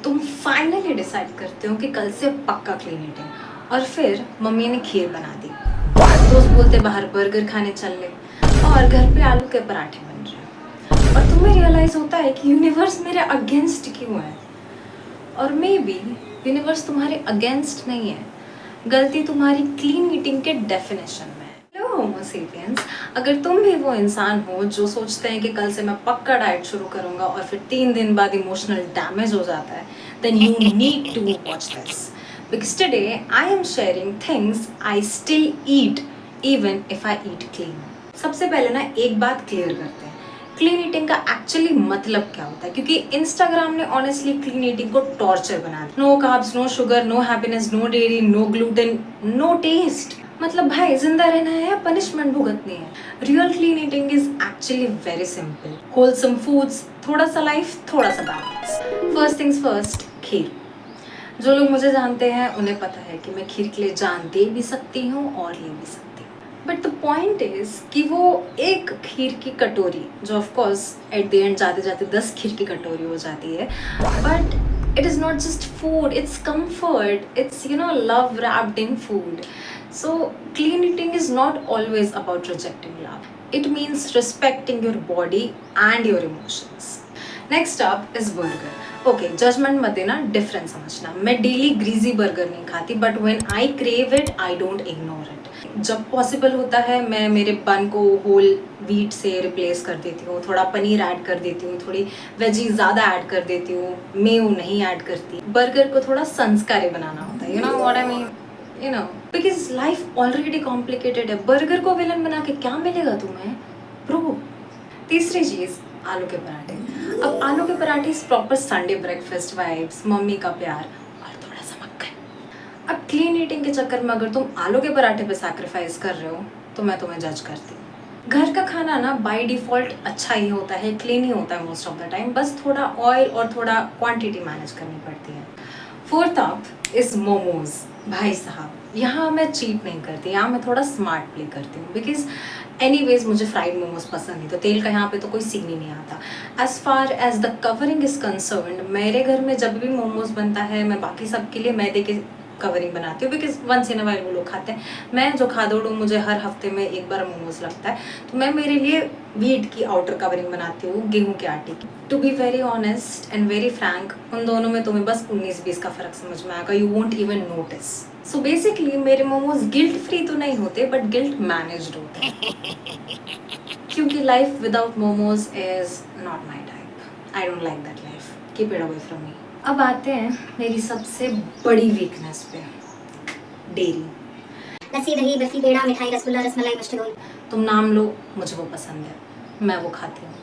तुम finally decide करते हो कि कल से पक्का क्लीन ईटिंग, और फिर मम्मी ने खीर बना दी, दोस्त बोलते बाहर बर्गर खाने चल ले, और घर पे आलू के पराठे बन रहे हैं, और तुम्हें रियलाइज होता है कि यूनिवर्स मेरे अगेंस्ट क्यों है। और मे बी यूनिवर्स तुम्हारे अगेंस्ट नहीं है, गलती तुम्हारी क्लीन ईटिंग के डेफिनेशन में है। हेलो होमो सेपियंस, अगर तुम भी वो इंसान हो जो सोचते हैं कि कल से मैं पक्का डाइट शुरू करूंगा और फिर 3 दिन बाद इमोशनल डैमेज हो जाता है, then you need to watch this, because today I am sharing things I still eat even if I eat clean. सबसे पहले ना एक बात क्लियर करते हैं, क्लीन ईटिंग का एक्चुअली मतलब क्या होता है, क्योंकि इंस्टाग्राम ने ऑनेस्टली क्लीन ईटिंग को टॉर्चर बना दिया। No carbs, no sugar, no happiness, no dairy, no gluten, no taste. मतलब भाई जिंदा रहना है या पनिशमेंट भुगतनी है? Real clean eating is actually very simple, wholesome foods, थोड़ा सा लाइफ, थोड़ा सा balance. First things first, kheer. जो लोग मुझे जानते हैं उन्हें पता है कि मैं खीर के लिए जान दे भी सकती हूँ और ले भी सकती हूँ, बट द पॉइंट इज कि वो एक खीर की कटोरी, जो of course at the end जाते जाते 10 खीर की कटोरी हो जाती है, but it is not just food, it's comfort, it's love wrapped in food. So clean eating is not always about rejecting love, it means respecting your body and your emotions. Next up is burger. Okay, judgement मत देना, difference समझना। मैं daily greasy burger नहीं खाती, but when I crave it I don't ignore it. जब possible होता है मैं मेरे बन को होल व्हीट से रिप्लेस कर देती हूँ, थोड़ा पनीर ऐड कर देती हूँ, थोड़ी वेजी ज़्यादा ऐड कर देती हूँ, मेयो नहीं ऐड करती। बर्गर को थोड़ा संस्कारी बनाना होता है, you know what I mean, because life already complicated है। बर्गर को विलन बना के क्या मिलेगा तुम्हें ब्रो? तीसरी चीज़, आलू के पराठे। अब आलू के पराठे इस proper Sunday breakfast vibes, mummy का प्यार और थोड़ा सा मक्खन। अब क्लीन ईटिंग के चक्कर में अगर तुम आलू के पराठे पे सैक्रिफाइस कर रहे हो तो मैं तुम्हें जज करती हूँ। घर का खाना ना बाय डिफॉल्ट अच्छा ही होता है, क्लीन ही होता है मोस्ट ऑफ द टाइम, बस थोड़ा ऑयल और थोड़ा क्वांटिटी मैनेज करनी पड़ती है। Fourth up is momos. भाई साहब, यहाँ मैं चीट नहीं करती, यहाँ मैं थोड़ा स्मार्ट प्ले करती हूँ, बिकॉज एनीवेज मुझे फ्राइड मोमोज पसंद नहीं, तो तेल का यहाँ पे तो कोई सीन ही नहीं आता। As far as the covering is concerned, मेरे घर में जब भी मोमोज बनता है मैं बाकी सबके लिए मैदे के कवरिंग बनाती हूँ, because once in a while वो लोग खाते हैं। मैं जो खादोड़ हूँ, मुझे हर हफ्ते में एक बार मोमोज लगता है, तो मैं मेरे लिए व्हीट की आउटर कवरिंग बनाती हूँ, गेहूँ के आटे की। To be very honest and very frank, उन दोनों में तुम्हें बस 19-20 का फर्क समझ में आएगा, you won't even notice. So basically मेरे मोमोज गिल्ट फ्री तो नहीं होते, बट गिल्ट मैनेज्ड होते हैं, क्योंकि life without momos is not my type. I don't like that life, keep it away from me. अब आते हैं मेरी सबसे बड़ी वीकनेस पे, डेयरी। लस्सी, दही, बर्फी, पेड़ा, मिठाई, रसगुल्ला, रसमलाई, मस्टर्ड ऑयल। तुम नाम लो, मुझे वो पसंद है, मैं वो खाती हूँ,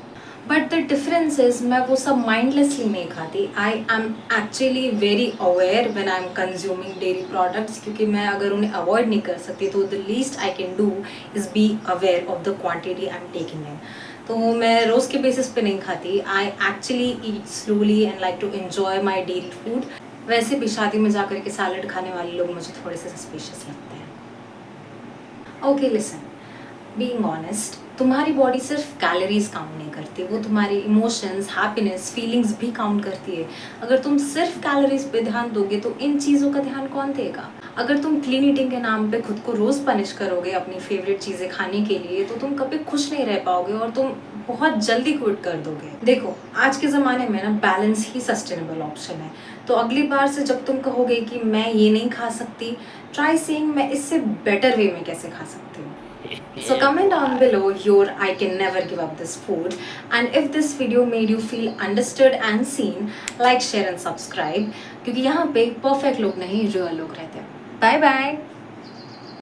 बट द डिफरेंस इज मैं वो सब माइंडलेसली नहीं खाती। I am actually very aware when I am consuming dairy products, क्योंकि मैं अगर उन्हें अवॉइड नहीं कर सकती तो the least I can do is be aware of the quantity I am taking in. तो मैं रोज़ के बेसिस पे नहीं खाती, I actually eat slowly and like to enjoy my dairy food. वैसे भी शादी में जाकर के सैलड खाने वाले लोग मुझे थोड़े से सस्पिशियस लगते हैं। ओके लिसन, बीइंग ऑनेस्ट, तुम्हारी बॉडी सिर्फ कैलोरीज काउंट नहीं करती, वो तुम्हारी इमोशंस, हैप्पीनेस, फीलिंग्स भी काउंट करती है। अगर तुम सिर्फ कैलोरीज पे ध्यान दोगे तो इन चीज़ों का ध्यान कौन देगा? अगर तुम क्लीन ईटिंग के नाम पे खुद को रोज़ पनिश करोगे अपनी फेवरेट चीज़ें खाने के लिए, तो तुम कभी खुश नहीं रह पाओगे और तुम बहुत जल्दी क्विट कर दोगे। देखो, आज के ज़माने में ना बैलेंस ही सस्टेनेबल ऑप्शन है, तो अगली बार से जब तुम कहोगे कि मैं ये नहीं खा सकती, ट्राई सेइंग मैं इससे बेटर वे में कैसे खा सकती हूँ। So comment down below your I can never give up this food, and if this video made you feel understood and seen, like, share and subscribe, क्योंकि यहाँ पे परफेक्ट लोग नहीं, रियल लोग रहते हैं। Bye bye.